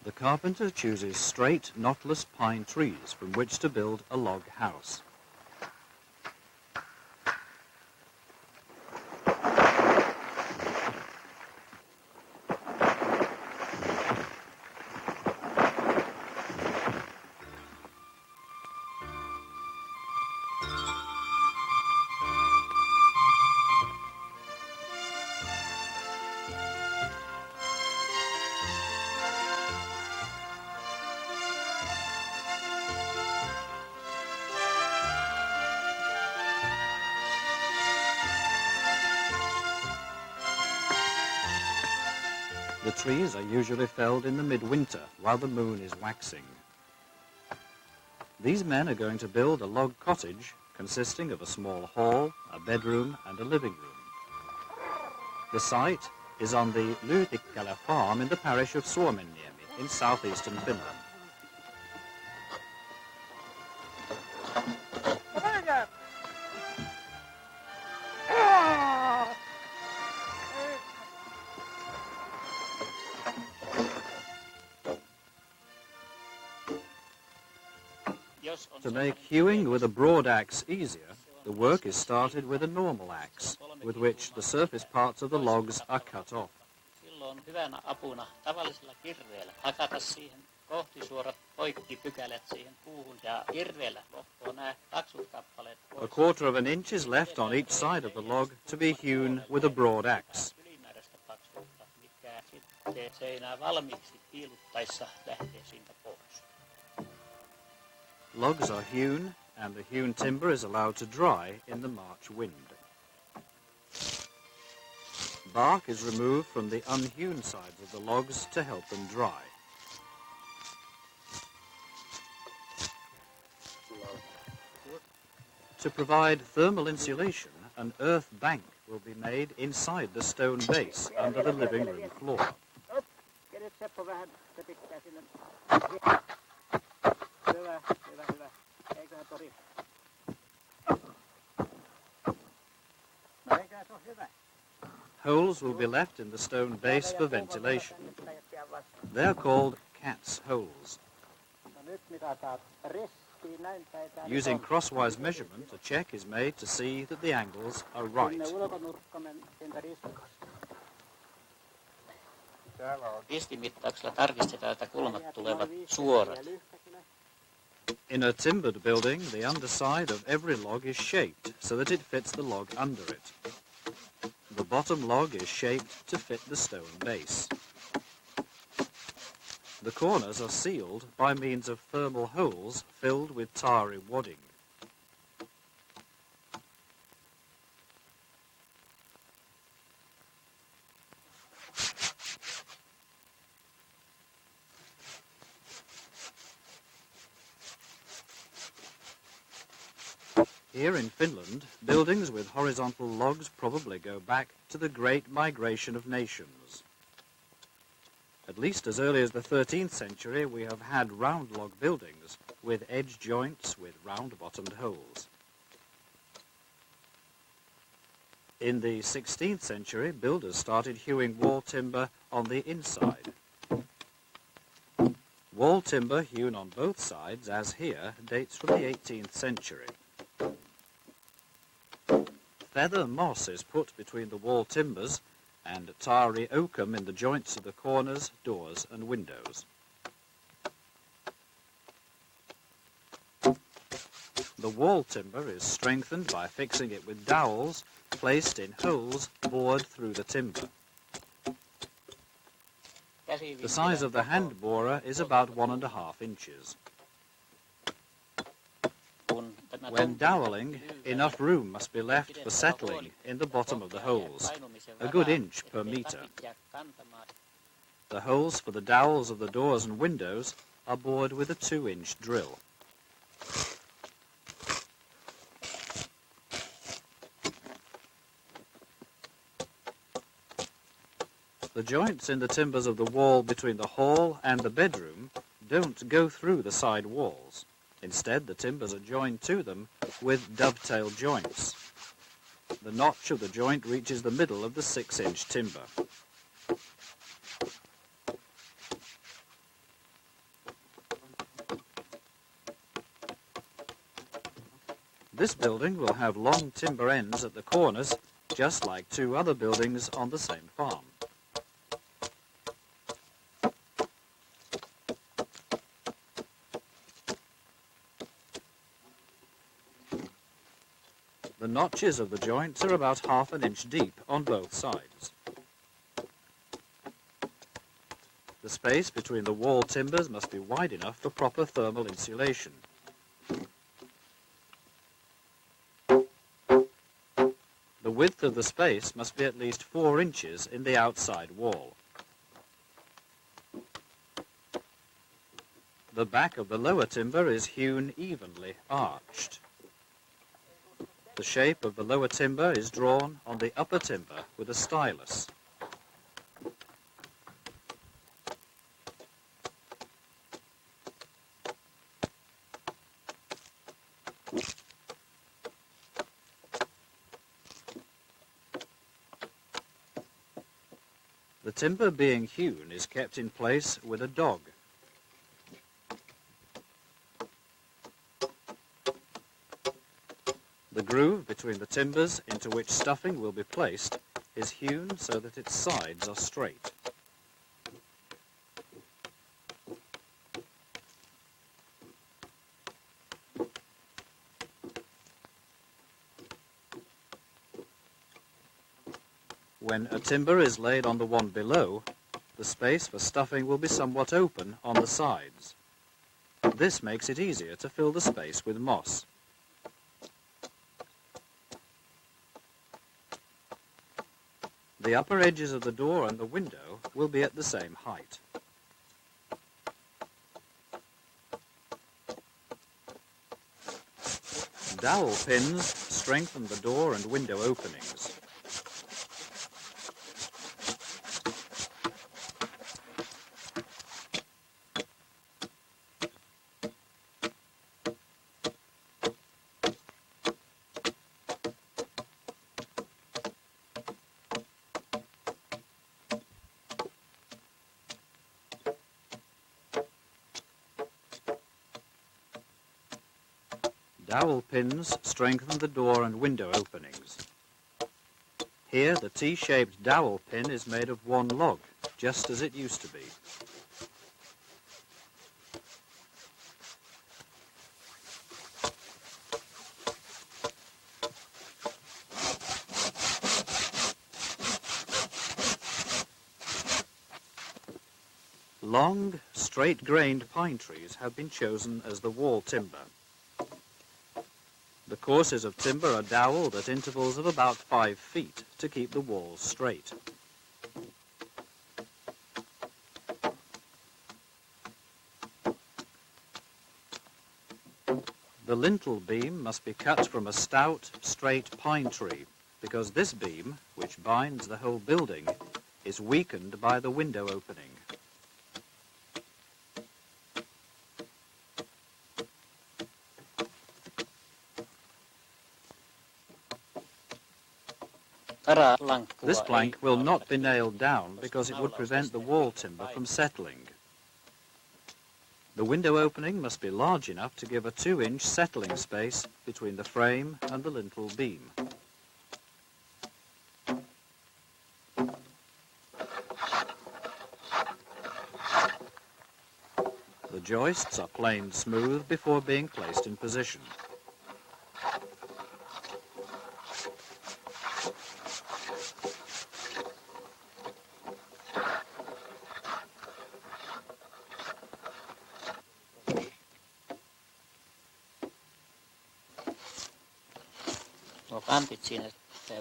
The carpenter chooses straight, knotless pine trees from which to build a log house. The trees are usually felled in the midwinter while the moon is waxing. These men are going to build a log cottage consisting of a small hall, a bedroom and a living room. The site is on the Lyytikkälä farm in the parish of Suomenniemi in southeastern Finland. To make hewing with a broad axe easier, the work is started with a normal axe, with which the surface parts of the logs are cut off. Silloin on hyvänä apuna tavallisella kirveellä hakata siihen kohtisuorat poikkipykälät siihen puuhun ja kirveellä lohkoa nämä paksut kappaleet pois. A quarter of an inch is left on each side of the log to be hewn with a broad axe. Ylimääräistä paksuutta, mikä sitten seinää valmiiksi piiluttaessa lähtee siitä pois. Logs are hewn, and the hewn timber is allowed to dry in the March wind. Bark is removed from the unhewn sides of the logs to help them dry. To provide thermal insulation, an earth bank will be made inside the stone base under the living room floor. Holes will be left in the stone base for ventilation. They are called cat's holes. Using crosswise measurement, a check is made to see that the angles are right. Ristimittauksella tarkistetaan, että kulmat tulevat suorat. In a timbered building, the underside of every log is shaped so that it fits the log under it. The bottom log is shaped to fit the stone base. The corners are sealed by means of thermal holes filled with tarry wadding. Here in Finland, buildings with horizontal logs probably go back to the Great Migration of Nations. At least as early as the 13th century, we have had round log buildings with edge joints with round-bottomed holes. In the 16th century, builders started hewing wall timber on the inside. Wall timber hewn on both sides, as here, dates from the 18th century. Feather moss is put between the wall timbers and tarry oakum in the joints of the corners, doors and windows. The wall timber is strengthened by fixing it with dowels placed in holes bored through the timber. The size of the hand borer is about 1.5 inches. When doweling, enough room must be left for settling in the bottom of the holes, a good inch per metre. The holes for the dowels of the doors and windows are bored with a 2-inch drill. The joints in the timbers of the wall between the hall and the bedroom don't go through the side walls. Instead, the timbers are joined to them with dovetail joints. The notch of the joint reaches the middle of the 6-inch timber. This building will have long timber ends at the corners, just like two other buildings on the same farm. The notches of the joints are about ½ an inch deep on both sides. The space between the wall timbers must be wide enough for proper thermal insulation. The width of the space must be at least 4 inches in the outside wall. The back of the lower timber is hewn evenly arched. The shape of the lower timber is drawn on the upper timber with a stylus. The timber being hewn is kept in place with a dog. The groove between the timbers into which stuffing will be placed is hewn so that its sides are straight. When a timber is laid on the one below, the space for stuffing will be somewhat open on the sides. This makes it easier to fill the space with moss. The upper edges of the door and the window will be at the same height. Dowel pins strengthen the door and window openings. Dowel pins strengthen the door and window openings. Here the T-shaped dowel pin is made of one log, just as it used to be. Long, straight-grained pine trees have been chosen as the wall timber. The courses of timber are dowelled at intervals of about 5 feet to keep the walls straight. The lintel beam must be cut from a stout, straight pine tree, because this beam, which binds the whole building, is weakened by the window opening. This plank will not be nailed down because it would prevent the wall timber from settling. The window opening must be large enough to give a 2-inch settling space between the frame and the lintel beam. The joists are planed smooth before being placed in position.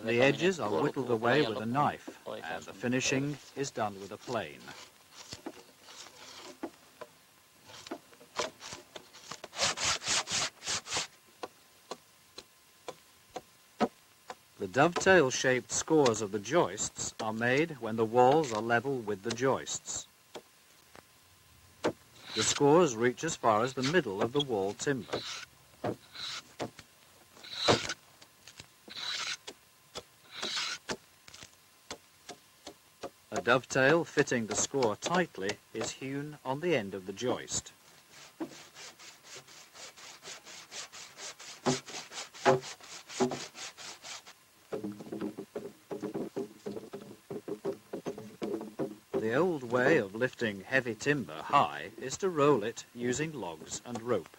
The edges are whittled away with a knife, and the finishing is done with a plane. The dovetail-shaped scores of the joists are made when the walls are level with the joists. The scores reach as far as the middle of the wall timber. A dovetail fitting the score tightly is hewn on the end of the joist. The old way of lifting heavy timber high is to roll it using logs and rope.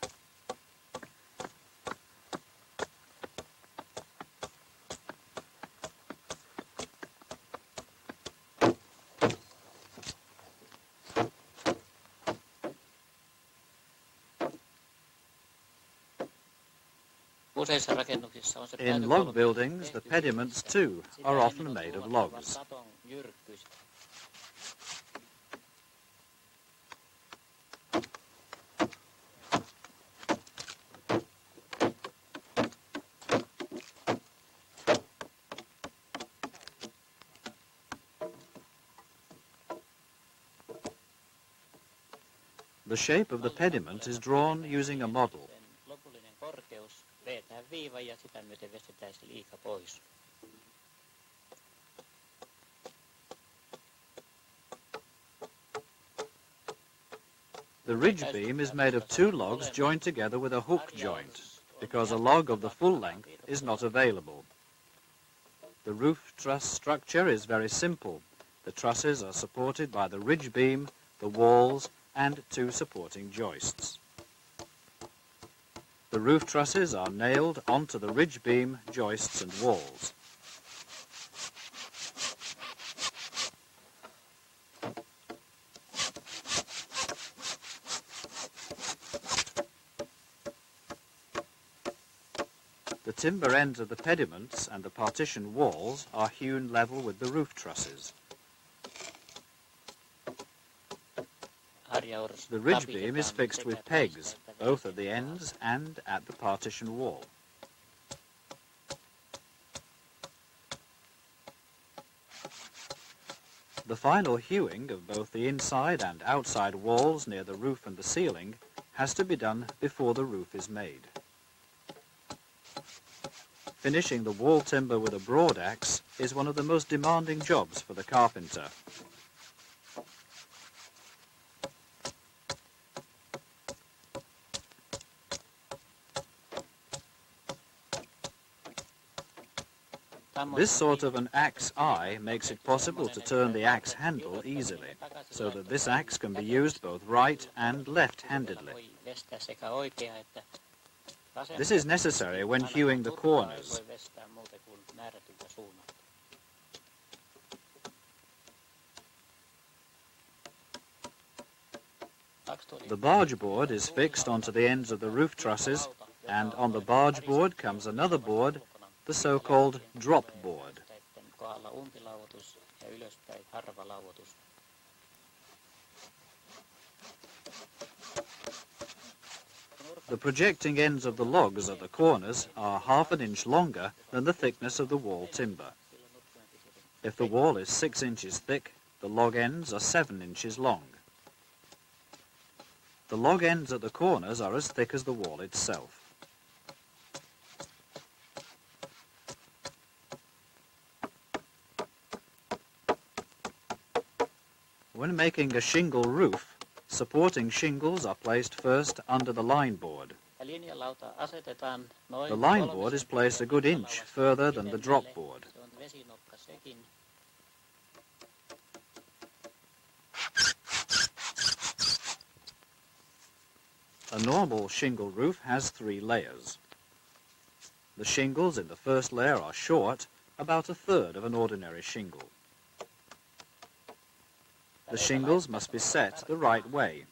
Useissa rakennuksissa on se In log buildings, the pediments too are often made of logs. katon jyrkkyys. The shape of the pediment is drawn using a model. Sen lopullinen korkeus vetää viiva ja sitä myöten vestetään se liika pois. The ridge beam is made of two logs joined together with a hook joint, because a log of the full length is not available. The roof truss structure is very simple. The trusses are supported by the ridge beam, the walls, and two supporting joists. The roof trusses are nailed onto the ridge beam, joists, and walls. The timber ends of the pediments and the partition walls are hewn level with the roof trusses. The ridge beam is fixed with pegs, both at the ends and at the partition wall. The final hewing of both the inside and outside walls near the roof and the ceiling has to be done before the roof is made. Finishing the wall timber with a broad axe is one of the most demanding jobs for the carpenter. This sort of an axe eye makes it possible to turn the axe handle easily, so that this axe can be used both right and left-handedly. This is necessary when hewing the corners. The barge board is fixed onto the ends of the roof trusses, and on the barge board comes another board, the so-called drop board. The projecting ends of the logs at the corners are half an inch longer than the thickness of the wall timber. If the wall is 6 inches thick, the log ends are 7 inches long. The log ends at the corners are as thick as the wall itself. When making a shingle roof, supporting shingles are placed first under the line board. The line board is placed a good inch further than the drop board. A normal shingle roof has 3 layers. The shingles in the first layer are short, about a third of an ordinary shingle. The shingles must be set the right way.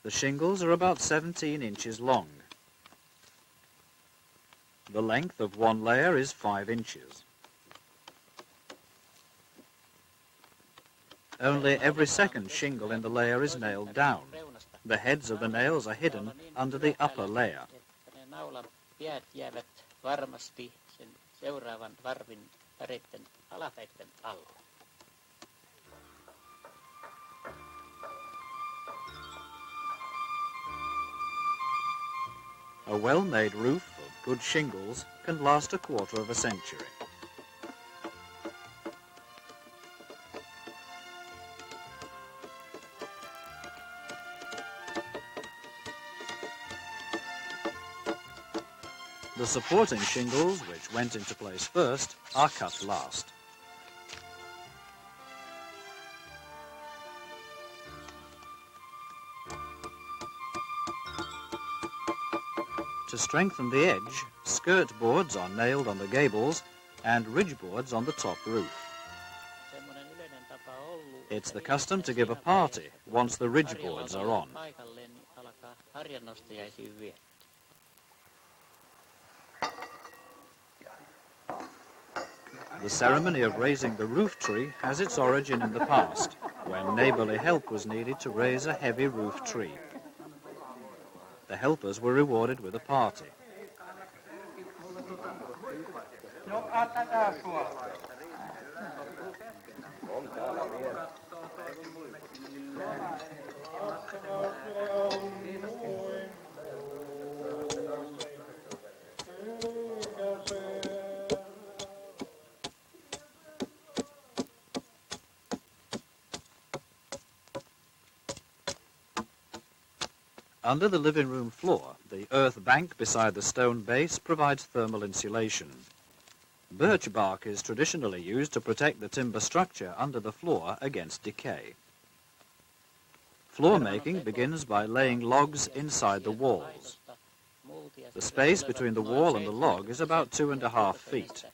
The shingles are about 17 inches long. The length of one layer is 5 inches. Only every second shingle in the layer is nailed down. The heads of the nails are hidden under the upper layer. Seuraavan varvin päreitten alapäitten alla. A well-made roof of good shingles can last a quarter of a century. The supporting shingles, which went into place first, are cut last. To strengthen the edge, skirt boards are nailed on the gables and ridge boards on the top roof. It's the custom to give a party once the ridge boards are on. The ceremony of raising the roof tree has its origin in the past, when neighbourly help was needed to raise a heavy roof tree. The helpers were rewarded with a party. Under the living room floor, the earth bank beside the stone base provides thermal insulation. Birch bark is traditionally used to protect the timber structure under the floor against decay. Floor making begins by laying logs inside the walls. The space between the wall and the log is about 2.5 feet.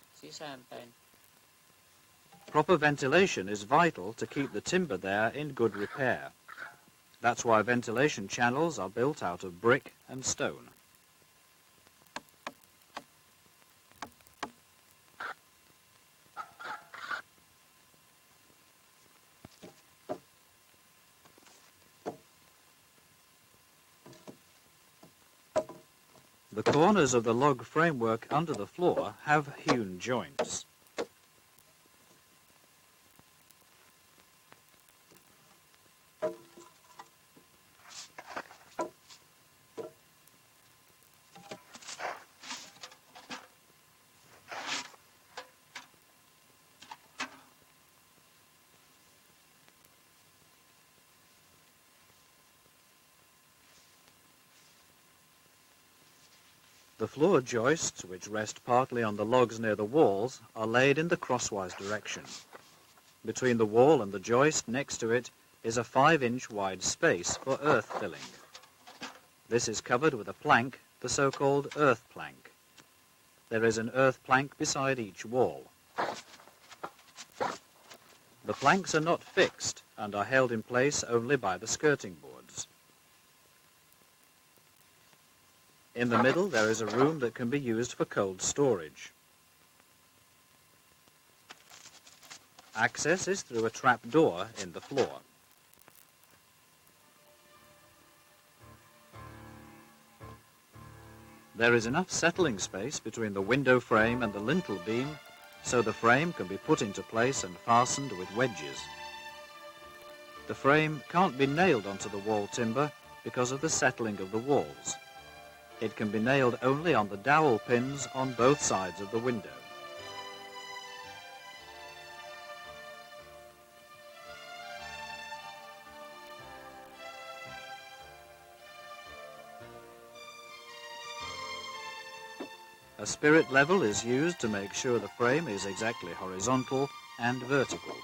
Proper ventilation is vital to keep the timber there in good repair. That's why ventilation channels are built out of brick and stone. The corners of the log framework under the floor have hewn joints. The floor joists, which rest partly on the logs near the walls, are laid in the crosswise direction. Between the wall and the joist next to it is a 5-inch wide space for earth filling. This is covered with a plank, the so-called earth plank. There is an earth plank beside each wall. The planks are not fixed and are held in place only by the skirting boards. In the middle there is a room that can be used for cold storage. Access is through a trap door in the floor. There is enough settling space between the window frame and the lintel beam, so the frame can be put into place and fastened with wedges. The frame can't be nailed onto the wall timber because of the settling of the walls. It can be nailed only on the dowel pins on both sides of the window. A spirit level is used to make sure the frame is exactly horizontal and vertical.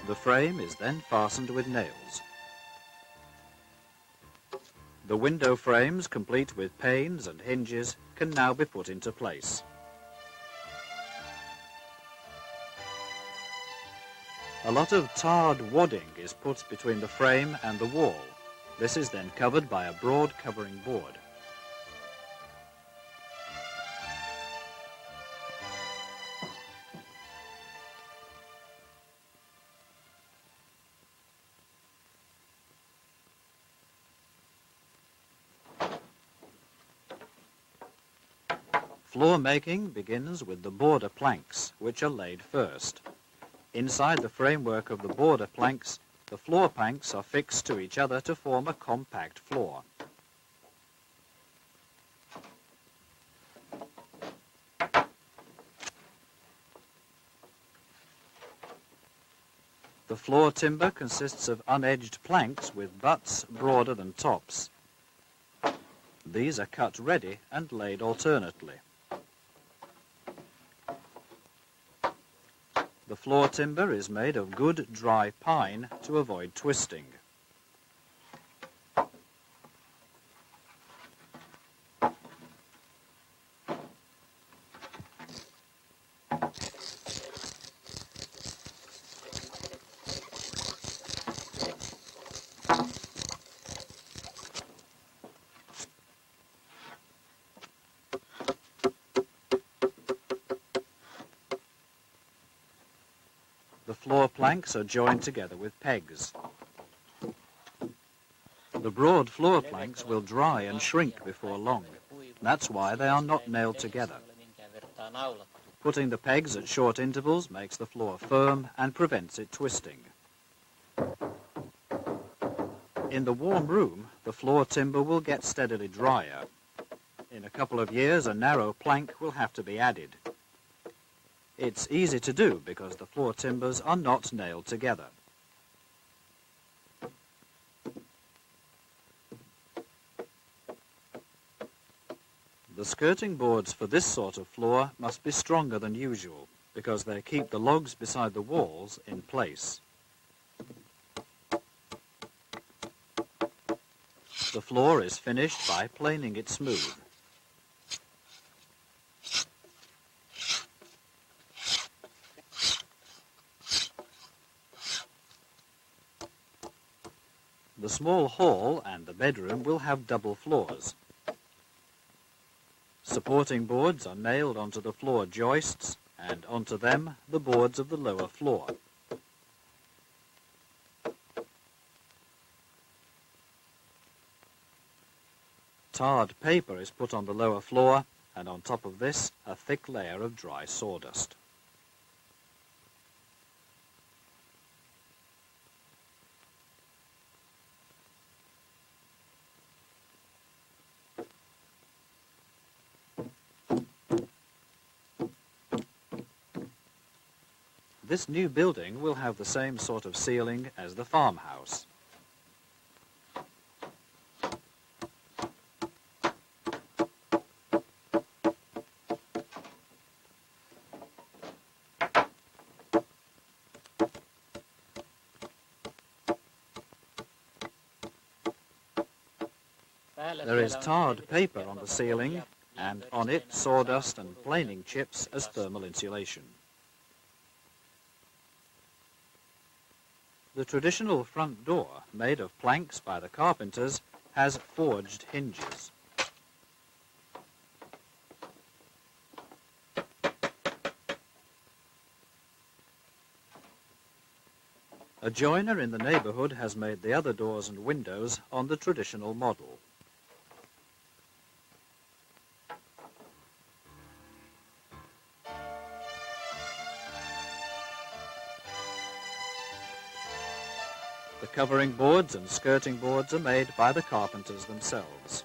The frame is then fastened with nails. The window frames, complete with panes and hinges, can now be put into place. A lot of tarred wadding is put between the frame and the wall. This is then covered by a broad covering board. Floor making begins with the border planks, which are laid first. Inside the framework of the border planks, the floor planks are fixed to each other to form a compact floor. The floor timber consists of unedged planks with butts broader than tops. These are cut ready and laid alternately. The floor timber is made of good dry pine to avoid twisting. The floor planks are joined together with pegs. The broad floor planks will dry and shrink before long. That's why they are not nailed together. Putting the pegs at short intervals makes the floor firm and prevents it twisting. In the warm room, the floor timber will get steadily drier. In a couple of years, a narrow plank will have to be added. It's easy to do because the floor timbers are not nailed together. The skirting boards for this sort of floor must be stronger than usual because they keep the logs beside the walls in place. The floor is finished by planing it smooth. The small hall and the bedroom will have double floors. Supporting boards are nailed onto the floor joists and onto them the boards of the lower floor. Tarred paper is put on the lower floor and on top of this a thick layer of dry sawdust. This new building will have the same sort of ceiling as the farmhouse. There is tarred paper on the ceiling and on it sawdust and planing chips as thermal insulation. The traditional front door, made of planks by the carpenters, has forged hinges. A joiner in the neighbourhood has made the other doors and windows on the traditional model. The covering boards and skirting boards are made by the carpenters themselves.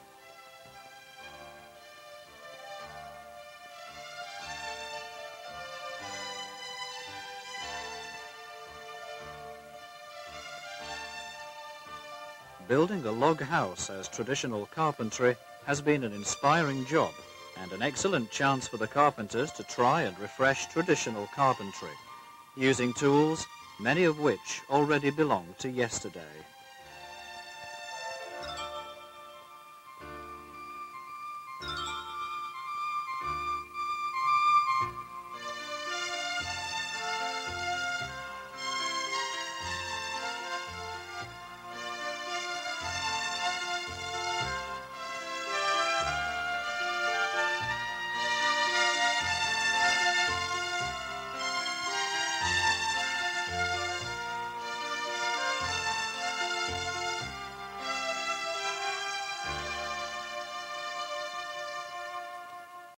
Building a log house as traditional carpentry has been an inspiring job and an excellent chance for the carpenters to try and refresh traditional carpentry, using tools, many of which already belong to yesterday.